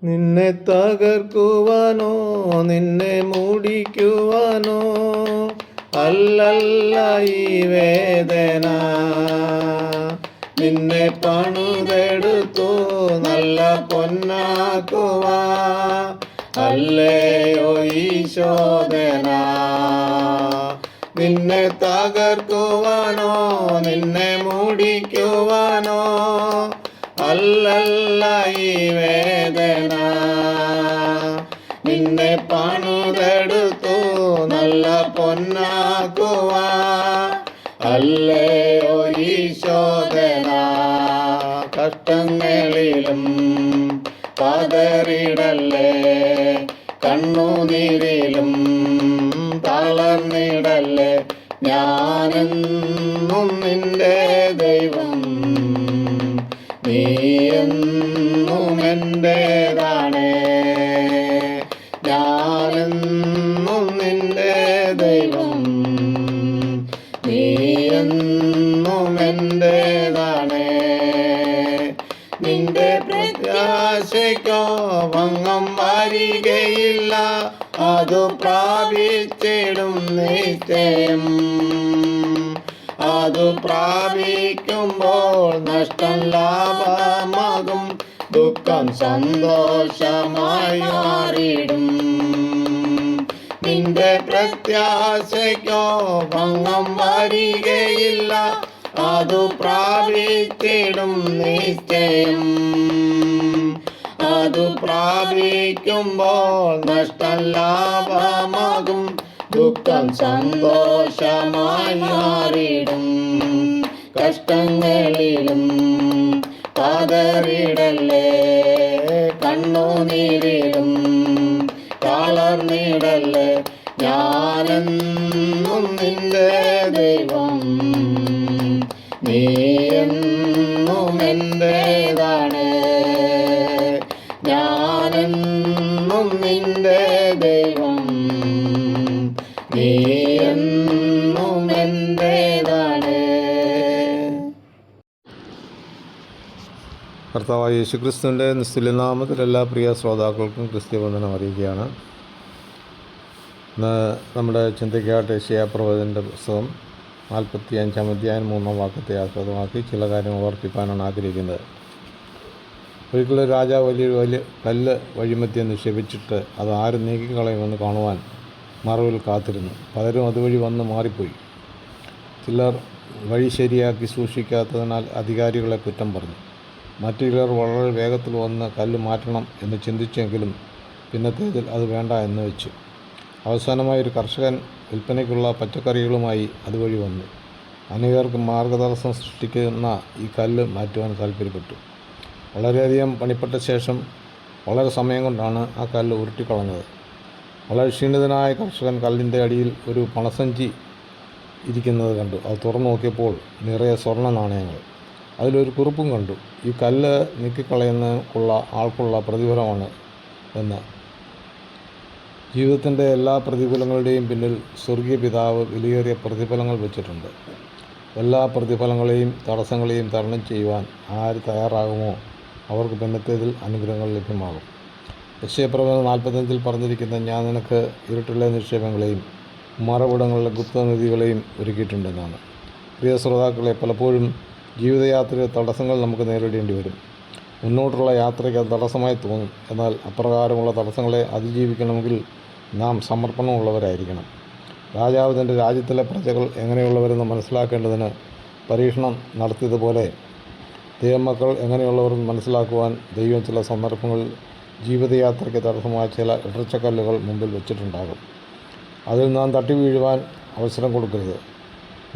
നിന്നെ തകർക്കുവാനോ നിന്നെ മൂടിക്കുവാനോ അല്ലല്ല ഈ വേദന. നിന്നെ പണിതെടുത്തു നല്ല പൊന്നാക്കുവാ അല്ലയോ ഈശോദന. നിന്നെ തകർക്കുവാനോ നിന്നെ മൂടിക്കുവാനോ അല്ലല്ല ഈ വേദന. നിന്നെ പണിതെടുത്തു നല്ല പൊന്നാക്കുവാ അല്ലയോ ഈശോദന. കഷ്ടങ്ങളിലും പതറിടല്ലേ, കണ്ണുനീരിലും തളർന്നിടല്ലേ. ഞാനെന്നും നിന്റെ ദൈവം, നീ എന്നും എൻ്റേതാണേ. ഞാനെന്നും നിന്റെ ദൈവം, നീ എന്നും എൻ്റേതാണേ. നിന്റെ പ്രത്യാശയ്ക്കോ ഭംഗം വരികയില്ല, അതു പ്രാപിച്ചിടും നിശ്ചയം. അതു പ്രാപിക്കുമ്പോൾ നഷ്ടം ലാഭമാകും, ദുഃഖം സന്തോഷമായി മാറിയിടും. നിന്റെ പ്രത്യാശയ്ക്കോ ഭംഗം വരികയില്ല, അതു പ്രാപിച്ചിടും നിശ്ചയം. അതു പ്രാപിക്കുമ്പോൾ നഷ്ടം ലാഭമാകും, ദുഃഖം സന്തോഷമായി മാറിയിടും. കഷ്ടങ്ങളിലും പതറിടല്ലേ, കണ്ണുനീരിലും തളർന്നിടല്ലേ. ഞാനെന്നും നിന്റെ ദൈവം, നീ എന്നും എൻ്റേതാണ്. ഞാനെന്നും നിന്റെ ദൈവം, നീ എന്നും എൻ്റേതാണ്. കർത്താവായ യേശുക്രിസ്തുവിൻ്റെ നിസ്തുല്യനാമത്തിൽ എല്ലാ പ്രിയ ശ്രോതാക്കൾക്കും ക്രിസ്ത്യവന്ദനം അറിയിക്കുകയാണ്. ഇന്ന് നമ്മുടെ ചിന്തയ്ക്കായിട്ട് യെശയ്യാപ്രവചൻ്റെ പുസ്തകം 45-ാം അധ്യായം 3-ാം വാക്യത്തെ ആസ്പദമാക്കി ചില കാര്യങ്ങൾ ഓർപ്പിക്കാനാണ് ആഗ്രഹിക്കുന്നത്. ഒരിക്കലും രാജാവ് വലിയ കല്ല് വഴിമധ്യം നിക്ഷേപിച്ചിട്ട് അത് ആരും നീക്കിക്കളയുമെന്ന് കാണുവാൻ മറവിൽ കാത്തിരുന്നു. പലരും അതുവഴി വന്ന് മാറിപ്പോയി. ചിലർ വഴി ശരിയാക്കി സൂക്ഷിക്കാത്തതിനാൽ അധികാരികളെ കുറ്റം പറഞ്ഞു. മറ്റു ചിലർ വളരെ വേഗത്തിൽ വന്ന് കല്ല് മാറ്റണം എന്ന് ചിന്തിച്ചെങ്കിലും പിന്നത്തേതിൽ അത് വേണ്ട എന്ന് വെച്ചു. അവസാനമായി ഒരു കർഷകൻ വിൽപ്പനയ്ക്കുള്ള പച്ചക്കറികളുമായി അതുവഴി വന്നു. അനേകർക്ക് മാർഗതടസ്സം സൃഷ്ടിക്കുന്ന ഈ കല്ല് മാറ്റുവാൻ താല്പര്യപ്പെട്ടു. വളരെയധികം പണിപ്പെട്ട ശേഷം വളരെ സമയം കൊണ്ടാണ് ആ കല്ല് ഉരുട്ടിക്കളഞ്ഞത്. വളരെ ക്ഷീണിതനായ കർഷകൻ കല്ലിൻ്റെ അടിയിൽ ഒരു പണസഞ്ചി ഇരിക്കുന്നത് കണ്ടു. അത് തുറന്നു നോക്കിയപ്പോൾ നിറയെ സ്വർണ്ണ നാണയങ്ങൾ. അതിലൊരു കുറിപ്പും കണ്ടു, ഈ കല്ല് നീക്കിക്കളയുന്നതിനുള്ള ആൾക്കുള്ള പ്രതിഫലമാണ് എന്ന്. ജീവിതത്തിൻ്റെ എല്ലാ പ്രതിഫലങ്ങളുടെയും പിന്നിൽ സ്വർഗീയ പിതാവ് വിലയേറിയ പ്രതിഫലങ്ങൾ വെച്ചിട്ടുണ്ട്. എല്ലാ പ്രതിഫലങ്ങളെയും തടസ്സങ്ങളെയും തരണം ചെയ്യുവാൻ ആര് തയ്യാറാകുമോ അവർക്ക് പിന്നത്തേതിൽ അനുഗ്രഹങ്ങൾ ലഭ്യമാകും. യെശയ്യാപ്രവചനം 45-ൽ പറഞ്ഞിരിക്കുന്ന ഞാൻ നിനക്ക് ഇരുട്ടിലെ നിക്ഷേപങ്ങളെയും മറവിടങ്ങളിലെ ഗുപ്തനിധികളെയും ഒരുക്കിയിട്ടുണ്ടെന്നാണ്. പ്രിയ ശ്രോതാക്കളെ, പലപ്പോഴും ജീവിതയാത്രയിൽ തടസ്സങ്ങൾ നമുക്ക് നേരിടേണ്ടി വരും. മുന്നോട്ടുള്ള യാത്രയ്ക്ക് അത് തടസ്സമായി തോന്നും. എന്നാൽ അപ്രകാരമുള്ള തടസ്സങ്ങളെ അതിജീവിക്കണമെങ്കിൽ നാം സമർപ്പണമുള്ളവരായിരിക്കണം. രാജാവ് തൻ്റെ രാജ്യത്തിലെ പ്രജകൾ എങ്ങനെയുള്ളവരെന്ന് മനസ്സിലാക്കേണ്ടതിന് പരീക്ഷണം നടത്തിയതുപോലെ ദൈവമക്കൾ എങ്ങനെയുള്ളവരെന്ന് മനസ്സിലാക്കുവാൻ ദൈവം ചില സന്ദർഭങ്ങളിൽ ജീവിതയാത്രയ്ക്ക് തടസ്സമായ ചില ഇടർച്ചക്കല്ലുകൾ മുമ്പിൽ വെച്ചിട്ടുണ്ടാകും. അതിൽ നാം തട്ടി വീഴുവാൻ അവസരം കൊടുക്കരുത്.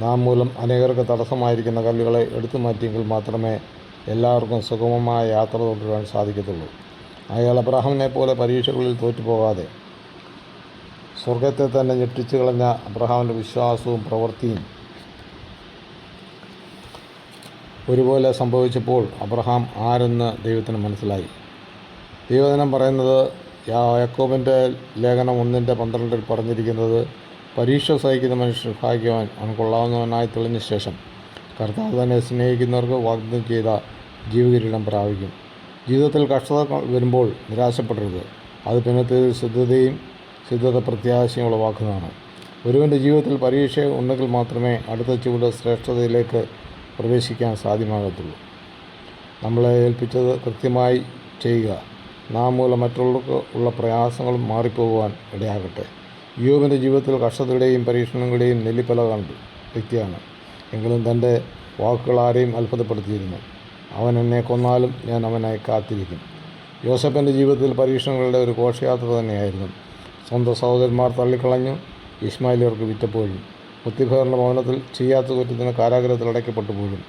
നാം മൂലം അനേകർക്ക് തടസ്സമായിരിക്കുന്ന കല്ലുകളെ എടുത്തു മാറ്റിയെങ്കിൽ മാത്രമേ എല്ലാവർക്കും സുഗമമായ യാത്ര തുടരുവാൻ സാധിക്കത്തുള്ളൂ. അയാൾ അബ്രഹാമിനെ പോലെ പരീക്ഷകളിൽ തോറ്റുപോകാതെ സ്വർഗത്തെ തന്നെ ഞെട്ടിച്ചു കളഞ്ഞ അബ്രഹാമിൻ്റെ വിശ്വാസവും പ്രവൃത്തിയും ഒരുപോലെ സംഭവിച്ചപ്പോൾ അബ്രഹാം ആരെന്ന് ദൈവത്തിന് മനസ്സിലായി. ദൈവവചനം പറയുന്നത്, യാക്കോബിൻ്റെ ലേഖനം 1:12 പറഞ്ഞിരിക്കുന്നത്, പരീക്ഷ സഹിക്കുന്ന മനുഷ്യൻ ഭാഗ്യവാൻ, അവൻ കൊള്ളാവുന്നവനായി തെളിഞ്ഞ ശേഷം കർത്താവ് തന്നെ സ്നേഹിക്കുന്നവർക്ക് വാഗ്ദത്തം ചെയ്ത ജീവകിരീടം പ്രാപിക്കും. ജീവിതത്തിൽ കഷ്ടത വരുമ്പോൾ നിരാശപ്പെടരുത്. അത് പിന്നത്തേതിൽ സിദ്ധത പ്രത്യാശയും ഉളവാക്കുന്നതാണ്. ഒരുവൻ്റെ ജീവിതത്തിൽ പരീക്ഷ ഉണ്ടെങ്കിൽ മാത്രമേ അടുത്ത ചുവട് ശ്രേഷ്ഠതയിലേക്ക് പ്രവേശിക്കാൻ സാധ്യമാകത്തുള്ളൂ. നമ്മളെ ഏൽപ്പിച്ചത് കൃത്യമായി ചെയ്യുക. നാം മൂലം മറ്റുള്ളവർക്ക് ഉള്ള പ്രയാസങ്ങളും മാറിപ്പോകുവാൻ ഇടയാകട്ടെ. യോബിൻ്റെ ജീവിതത്തിൽ കഷ്ടതയുടെയും പരീക്ഷണങ്ങളുടെയും നെല്ലിപ്പല കണ്ടു വ്യക്തിയാണ്. എങ്കിലും തൻ്റെ വാക്കുകൾ ആരെയും അത്ഭുതപ്പെടുത്തിയിരുന്നു. അവൻ എന്നെ കൊന്നാലും ഞാൻ അവനായി കാത്തിരിക്കും. യോസേഫിൻ്റെ ജീവിതത്തിൽ പരീക്ഷണങ്ങളുടെ ഒരു ഘോഷയാത്ര തന്നെയായിരുന്നു. സ്വന്തം സഹോദരന്മാർ തള്ളിക്കളഞ്ഞു ഇശ്മായിലിയർക്ക് വിറ്റപ്പോഴും, പുത്തിഫേറിൻ്റെ ഭവനത്തിൽ ചെയ്യാത്ത കുറ്റത്തിന് കാരാഗ്രഹത്തിൽ അടയ്ക്കപ്പെട്ടുപോഴും,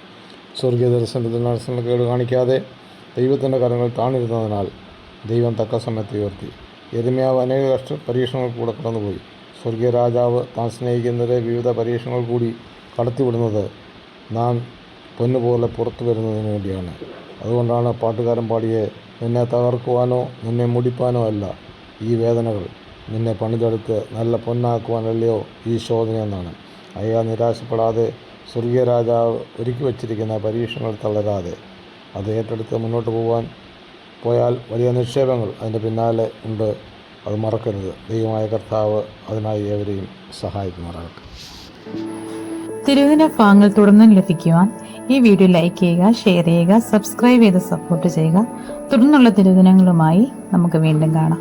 സ്വർഗീയ ദർശനത്തിന് കേട് കാണിക്കാതെ ദൈവത്തിൻ്റെ കരങ്ങൾ താണിരുന്നതിനാൽ ദൈവം തക്ക സമയത്ത് ഉയർത്തി. യെരമ്യാവ് അനേക പരീക്ഷണങ്ങൾ കൂടെ കടന്നുപോയി. സ്വർഗീയ രാജാവ് താൻ സ്നേഹിക്കുന്നവരെ വിവിധ പരീക്ഷണങ്ങൾ കൂടി കടത്തിവിടുന്നത് നാം പൊന്നുപോലെ പുറത്തു വരുന്നതിന് വേണ്ടിയാണ്. അതുകൊണ്ടാണ് പാട്ടുകാരൻ പാടിയെ, നിന്നെ തകർക്കുവാനോ നിന്നെ മുടിപ്പാനോ അല്ല ഈ വേദനകൾ, നിന്നെ പണിതെടുത്ത് നല്ല പൊന്നാക്കുവാനല്ലയോ ഈ ശോധന എന്നാണ്. അയ്യാ, നിരാശപ്പെടാതെ സ്വർഗീയ രാജാവ് ഒരുക്കി വച്ചിരിക്കുന്ന പരീക്ഷണങ്ങൾ തളരാതെ അത് ഏറ്റെടുത്ത് മുന്നോട്ട് പോയാൽ വലിയ നിക്ഷേപങ്ങൾ അതിൻ്റെ പിന്നാലെ ഉണ്ട്. അത് മറക്കരുത്. ദൈവമായ കർത്താവ് അതിനായി ഏവരെയും സഹായിക്കുമാറാകട്ടെ. തിരുവചന ഭാഗങ്ങൾ തുടർന്നും ലഭിക്കുവാൻ ഈ വീഡിയോ ലൈക്ക് ചെയ്യുക, ഷെയർ ചെയ്യുക, സബ്സ്ക്രൈബ് ചെയ്ത് സപ്പോർട്ട് ചെയ്യുക. തുടർന്നുള്ള തിരുവചനങ്ങളുമായി നമുക്ക് വീണ്ടും കാണാം.